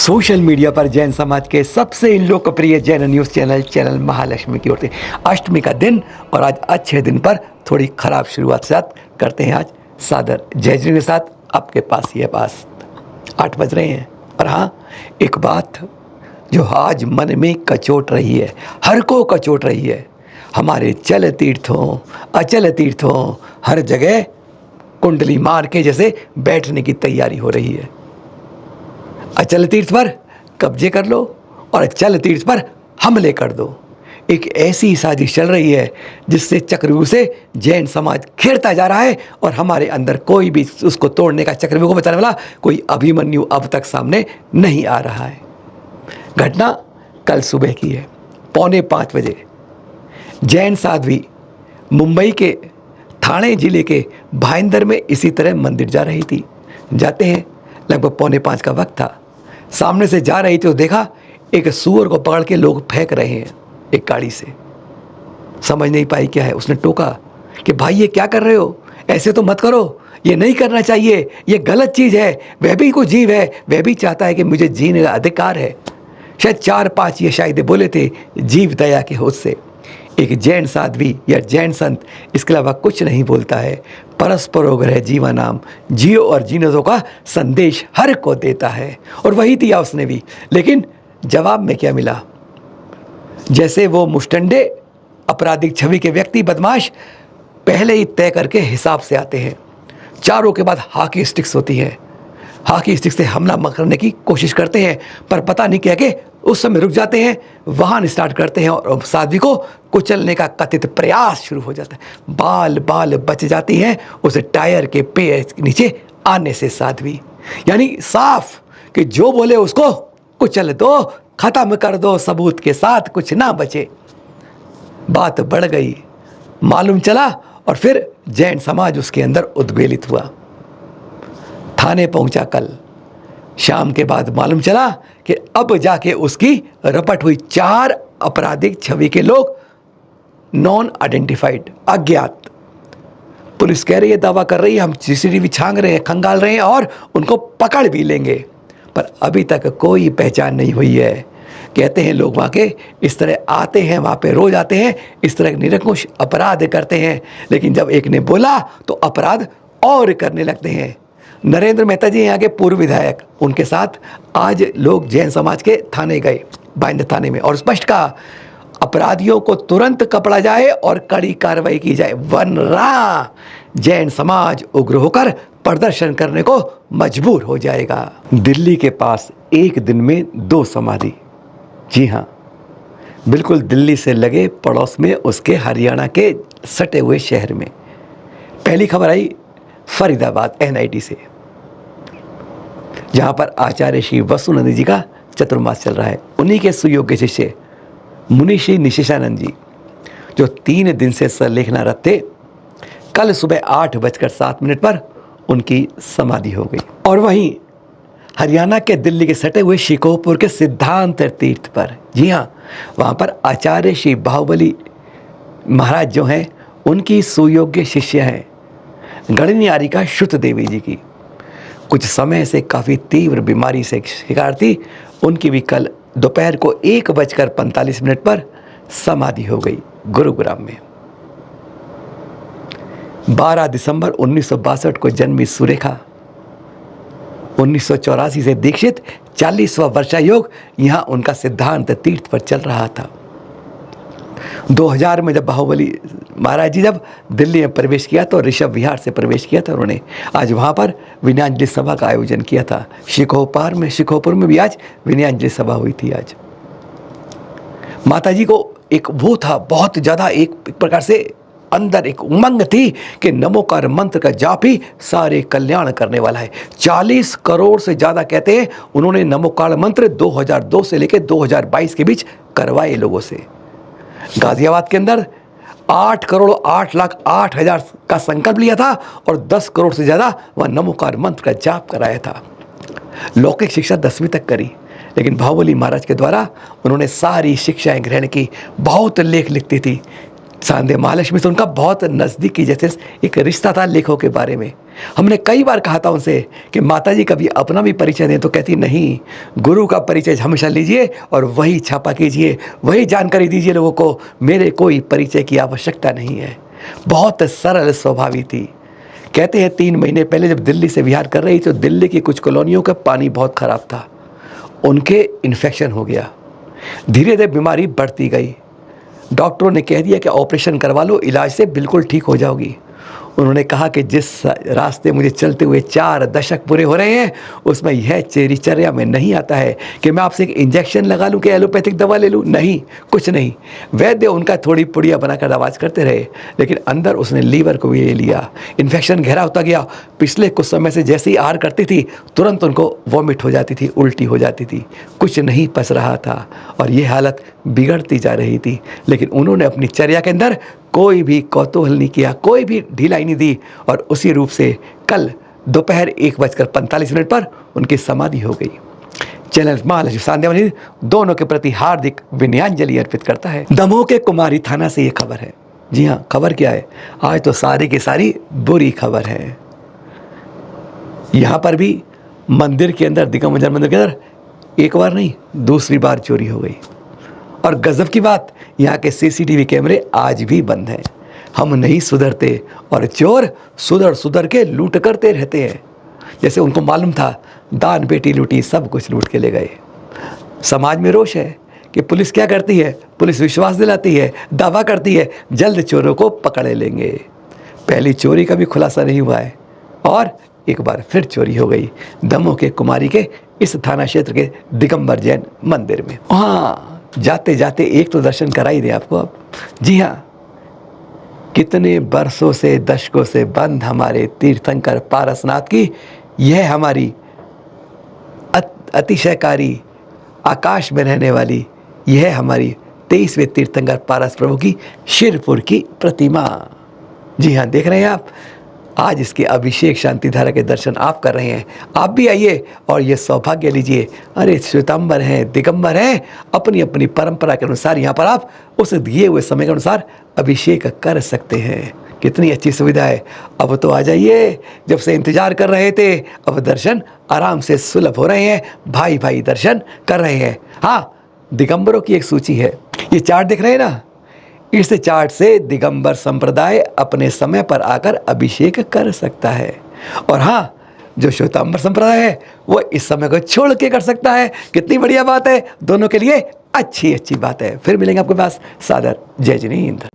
Social media पर जैन समाज के सबसे लोकप्रिय जैन न्यूज़ चैनल महालक्ष्मी की ओर से अष्टमी का दिन और आज अच्छे दिन पर थोड़ी खराब शुरुआत के साथ करते हैं आज सादर जयजन के साथ आपके पास ये पास 8 बज रहे हैं। और हाँ, एक बात जो आज मन में कचोट रही है, हर को कचोट रही है, हमारे चल तीर्थों अचल तीर्थों हर जगह कुंडली मार के जैसे बैठने की तैयारी हो रही है। अचल तीर्थ पर कब्जे कर लो और अचल तीर्थ पर हमले कर दो। एक ऐसी साजिश चल रही है जिससे चक्रव्यूह से जैन समाज घिरता जा रहा है और हमारे अंदर कोई भी उसको तोड़ने का, चक्रव्यूह को बचाने वाला कोई अभिमन्यु अब तक सामने नहीं आ रहा है। घटना कल सुबह की है, 4:45 बजे जैन साध्वी मुंबई के ठाणे जिले के भाईंदर में इसी तरह मंदिर जा रही थी। जाते हैं, लगभग 4:45 का वक्त था। सामने से जा रही थी तो देखा एक सूअर को पकड़ के लोग फेंक रहे हैं एक गाड़ी से। समझ नहीं पाई क्या है। उसने टोका कि भाई ये क्या कर रहे हो, ऐसे तो मत करो, ये नहीं करना चाहिए, ये गलत चीज़ है। वह भी कोई जीव है, वह भी चाहता है कि मुझे जीने का अधिकार है। शायद 4-5 ये शायद बोले थे जीव दया के होश से। एक जैन साध्वी या जैन संत इसके अलावा कुछ नहीं बोलता है। परस्परोग्रह जीवा नाम, जियो और जीने दो का संदेश हर को देता है और वही दिया उसने भी। लेकिन जवाब में क्या मिला? जैसे वो मुष्टंडे आपराधिक छवि के व्यक्ति बदमाश पहले ही तय करके हिसाब से आते हैं। चारों के बाद हॉकी स्टिक्स होती है, हॉकी स्टिक से हमला करने की कोशिश करते हैं, पर पता नहीं क्या के उस समय रुक जाते हैं, वाहन स्टार्ट करते हैं और साध्वी को कुचलने का कथित प्रयास शुरू हो जाता है। बाल बाल बच जाती हैं उस टायर के पैर नीचे आने से साध्वी। यानी साफ कि जो बोले उसको कुचल दो, खत्म कर दो, सबूत के साथ कुछ ना बचे। बात बढ़ गई, मालूम चला और फिर जैन समाज उसके अंदर उद्वेलित हुआ। थाने पहुंचा कल शाम के बाद। मालूम चला कि अब जाके उसकी रपट हुई। 4 आपराधिक छवि के लोग, नॉन आइडेंटिफाइड, अज्ञात। पुलिस कह रही है, दावा कर रही है, हम सीसीटीवी छांग रहे हैं, खंगाल रहे हैं और उनको पकड़ भी लेंगे, पर अभी तक कोई पहचान नहीं हुई है। कहते हैं लोग वहाँ के इस तरह आते हैं, वहाँ पे रोज आते हैं, इस तरह निरंकुश अपराध करते हैं, लेकिन जब एक ने बोला तो अपराध और करने लगते हैं। नरेंद्र मेहता जी यहाँ के पूर्व विधायक, उनके साथ आज लोग जैन समाज के थाने गए, भाईंदर थाने में, और स्पष्ट कहा अपराधियों को तुरंत पकड़ा जाए और कड़ी कार्रवाई की जाए, वरना जैन समाज उग्र होकर प्रदर्शन करने को मजबूर हो जाएगा। दिल्ली के पास एक दिन में 2 समाधि। जी हाँ, बिल्कुल दिल्ली से लगे पड़ोस में उसके हरियाणा के सटे हुए शहर में। पहली खबर आई फरीदाबाद NIT से, जहाँ पर आचार्य श्री वसुनंद जी का चतुर्मास चल रहा है। उन्हीं के सुयोग्य शिष्य मुनि श्री निशेषानंद जी, जो 3 दिन से सरलेखनारत थे, कल सुबह 8:07 पर उनकी समाधि हो गई। और वहीं हरियाणा के दिल्ली के सटे हुए शिकोहपुर के सिद्धांत तीर्थ पर, जी हाँ, वहाँ पर आचार्य श्री बाहुबली महाराज जो हैं, उनकी सुयोग्य शिष्य हैं गणनियारी का श्रुत देवी जी की। कुछ समय से काफ़ी तीव्र बीमारी से शिकार थी। उनकी भी कल दोपहर को 1:45 पर समाधि हो गई गुरुग्राम में। 12 दिसंबर 1962 को जन्मी सुरेखा, 1984 से दीक्षित, 40वां वर्षायोग यहाँ उनका सिद्धांत तीर्थ पर चल रहा था। 2000 में जब बाहुबली महाराज जी जब दिल्ली में प्रवेश किया तो ऋषभ विहार से प्रवेश किया था उन्होंने। आज वहाँ पर विनयांजलि सभा का आयोजन किया था। शिकोहपुर में भी आज विनयांजलि सभा हुई थी। आज माता जी को एक वो था, बहुत ज़्यादा एक प्रकार से अंदर एक उमंग थी कि नमोकार मंत्र का जाप ही सारे कल्याण करने वाला है। 40 करोड़ से ज़्यादा कहते हैं उन्होंने नमोकार मंत्र 2002 से लेकर 2022 के बीच करवाए लोगों से। गाजियाबाद के अंदर 8,08,08,000 का संकल्प लिया था और 10 करोड़ से ज़्यादा वह नमोकार मंत्र का जाप कराया था। लौकिक शिक्षा 10वीं तक करी, लेकिन बाहुबली महाराज के द्वारा उन्होंने सारी शिक्षाएं ग्रहण की। बहुत लेख लिखती थी, सांध्य महालक्ष्मी से उनका बहुत नज़दीकी जैसे एक रिश्ता था लेखों के बारे में। हमने कई बार कहा था उनसे कि माताजी कभी अपना भी परिचय दें, तो कहती नहीं, गुरु का परिचय हमेशा लीजिए और वही छापा कीजिए, वही जानकारी दीजिए लोगों को, मेरे कोई परिचय की आवश्यकता नहीं है। बहुत सरल स्वभावी थी। कहते हैं 3 महीने पहले जब दिल्ली से विहार कर रही थी तो दिल्ली की कुछ कॉलोनियों का पानी बहुत ख़राब था, उनके इन्फेक्शन हो गया, धीरे धीरे बीमारी बढ़ती गई। डॉक्टरों ने कह दिया कि ऑपरेशन करवा लो, इलाज से बिल्कुल ठीक हो जाओगी। उन्होंने कहा कि जिस रास्ते मुझे चलते हुए 4 दशक पूरे हो रहे हैं उसमें यह चेरिचर्या में नहीं आता है कि मैं आपसे एक इंजेक्शन लगा लूं कि एलोपैथिक दवा ले लूं, नहीं, कुछ नहीं। वैद्य उनका थोड़ी पुड़िया बनाकर आवाज करते रहे, लेकिन अंदर उसने लीवर को भी ले लिया, इन्फेक्शन गहरा होता गया। पिछले कुछ समय से जैसे ही आहार करती थी तुरंत उनको वॉमिट हो जाती थी, उल्टी हो जाती थी, कुछ नहीं पच रहा था और ये हालत बिगड़ती जा रही थी। लेकिन उन्होंने अपनी चर्या के अंदर कोई भी कौतूहल नहीं किया, कोई भी ढिलाई नहीं दी और उसी रूप से कल दोपहर 1:45 पर उनकी समाधि हो गई। चैनल महालक्ष्मी सांध्य मंदिर दोनों के प्रति हार्दिक विनयाञ्जलि अर्पित करता है। दमोह के कुमारी थाना से ये खबर है। जी हाँ, खबर क्या है? आज तो सारी की सारी बुरी खबर है। यहाँ पर भी मंदिर के अंदर, दिगंबर मंदिर के अंदर एक बार नहीं, दूसरी बार चोरी हो गई। और गजब की बात, यहाँ के सीसीटीवी कैमरे आज भी बंद हैं। हम नहीं सुधरते और चोर सुधर सुधर के लूट करते रहते हैं। जैसे उनको मालूम था दान बेटी लूटी, सब कुछ लूट के ले गए। समाज में रोष है कि पुलिस क्या करती है? पुलिस विश्वास दिलाती है, दावा करती है जल्द चोरों को पकड़ लेंगे। पहली चोरी का भी खुलासा नहीं हुआ है और एक बार फिर चोरी हो गई दमोह के कुमारी के इस थाना क्षेत्र के दिगंबर जैन मंदिर में। हाँ, जाते जाते एक तो दर्शन करा ही दे आपको अब। जी हाँ, कितने बरसों से, दशकों से बंद हमारे तीर्थंकर पारसनाथ की यह हमारी अतिशयकारी आकाश में रहने वाली यह हमारी 23वें तीर्थंकर पारस प्रभु की शिरपुर की प्रतिमा। जी हाँ, देख रहे हैं आप, आज इसके अभिषेक शांति धारा के दर्शन आप कर रहे हैं। आप भी आइए और ये सौभाग्य लीजिए। अरे श्वेतांबर हैं, दिगंबर हैं, अपनी अपनी परंपरा के अनुसार यहाँ पर आप उस दिए हुए समय के अनुसार अभिषेक कर सकते हैं। कितनी अच्छी सुविधा है। अब तो आ जाइए, जब से इंतजार कर रहे थे, अब दर्शन आराम से सुलभ हो रहे हैं, भाई भाई दर्शन कर रहे हैं। हाँ, दिगंबरों की एक सूची है, ये चार्ट दिख रहे हैं ना, इस चार्ट से दिगंबर संप्रदाय अपने समय पर आकर अभिषेक कर सकता है। और हाँ, जो श्वेतांबर संप्रदाय है वो इस समय को छोड़ के कर सकता है। कितनी बढ़िया बात है, दोनों के लिए अच्छी अच्छी बात है। फिर मिलेंगे आपके पास। सादर जय जिनेंद्र।